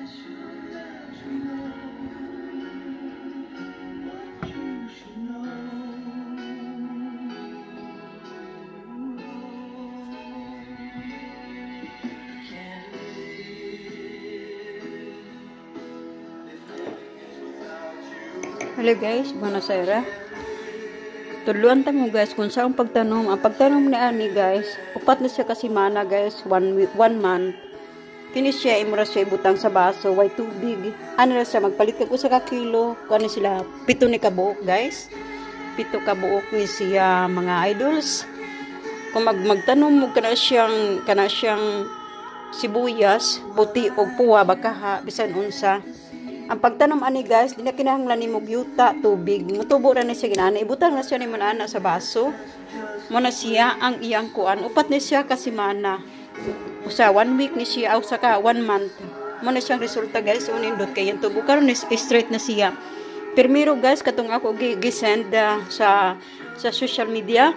Hello guys, buonasera. Tuluan ta mo guys kung saan pagtanom. Ang pagtanom ni ani guys, upat na siya kasi mana guys, 1 month. Kini siya imura siya ibutang sa baso, way tubig. Ano na siya magpalit ko sa kilo, kuno sila 7 ni kabuok guys. 7 kabuok ni siya mga idols. Kung magtanom mo kana siyang sibuyas, puti o puwa baka bisan unsa. Ang pagtanom ani guys, di na kinahanglan ni mog yuta tubig. Mutubo ra na siya ginana. Ibutang na siya ni manana sa baso. Mo na siya ang iyang kuan. Upat ni siya kasi mana. Usa 1 week ni siya o saka 1 month. Mo na siyang resulta guys. Unindot kay yung tubo karon ni straight na siya. Primero guys katong ako gi-send sa social media.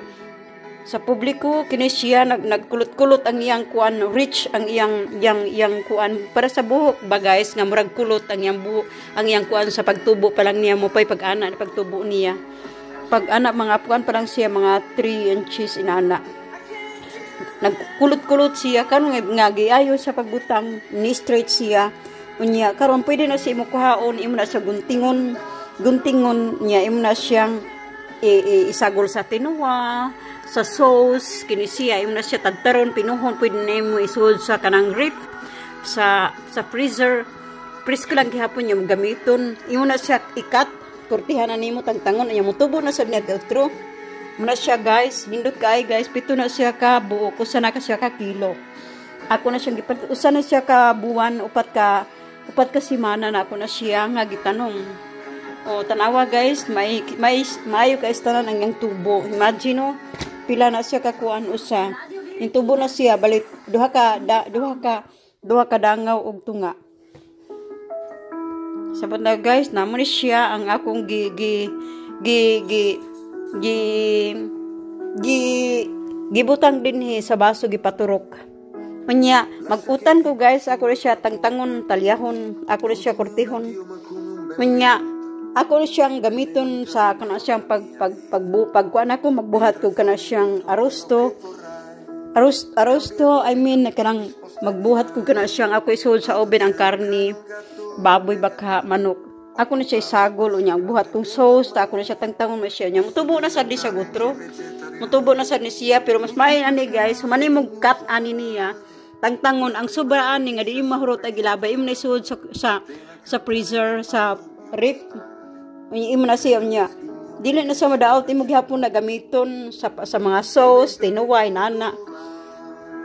Sa publiko kini siya nagkulot-kulot ang iyang kuan, rich ang iyang kuan para sa buhok ba guys nga murag kulot ang iyang buhok, ang iyang kuan sa pagtubo pa lang niya mo pay pag-ana pagtubo niya. Pag-ana mga kuan pa lang siya mga 3 inches inana. Nagkulot-kulot siya karon nga giayo sa pagbutang ni straight siya. Unya karon pwede na siya mo kuhaon imo na sa guntingon niya imo na siyang isagol sa tinuwa sa sauce kini siya imo na siya tagtaron pinuhon pwede na mo isuod sa kanang ref sa freezer presko lang gihapon niya gamiton imo na siya ikat kurtihan na nimo tangtangon nya mutubo na sad niya outro mo na siya guys nindot kay guys 7 na siya ka buo kusa na ka siya ka kilo ako na siyang gipat usa na siya ka buwan upat ka semana na ako na siya nga gitanong. O tanawa guys, maayo guys tanan ang yang tubo. Imagine no, pila na siya kakuan usa. Yung tubo na siya balik duha ka dangaw og tunga. Sabat na guys, namo ni siya ang akong gibutang dinhi sa baso gipaturok. Unya, magutan ko guys, ako na siya tangtangon, talyahon, ako na siya kurtihon. Unya, ako siyang gamiton sa kana siyang pagkuan ako magbuhat ko kana siyang arosto I mean kanang magbuhat ko kana siyang ako isuod sa oven ang karni baboy baka manok ako na siya isagol unya buhat kong sauce ta ako na siya tangtangon na siya nya mutubo na sad siya gutro mutubo na sad ni siya pero mas maayo ani guys humani mong cut ani niya tangtangon ang sobra ani nga di mahurot ag ilabay imo na isuod sa freezer sa ref. Imo na siya niya. Dili na sa madaot imo gihapon na gamiton sa mga sauce, tinuway nana.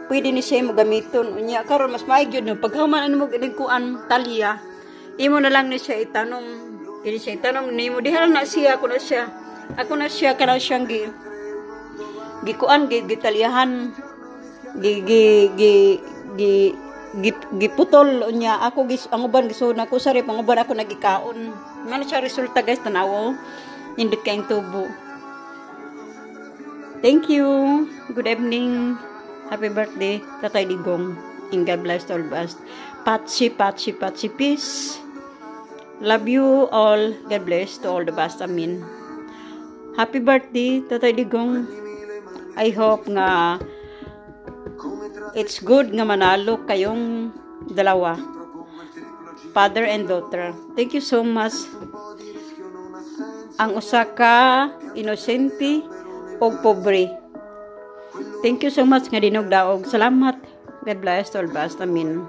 Pwede ni siya mo gamiton unya karon mas maayod no paghuman ano mo kuan talya. Imo na lang ni siya itanom. Kini siya itanom nimo diha na siya ako na siya kana siyang gikuan gitalyahan giputol unya ako ang uban gisud na ko sari pang uban ako nagikaon man siya resulta guys tanawo indot kayong tubo. Thank you, good evening, happy birthday Tatay Digong, and God bless all of us. Patsi peace, love you all, God bless to all the best, amin. Happy birthday Tatay Digong, I hope nga it's good nga manalo kayong dalawa, father and daughter. Thank you so much. Ang usa ka inosente og pobre. Thank you so much nga dinugdaog. Salamat. God bless all of us. Amen.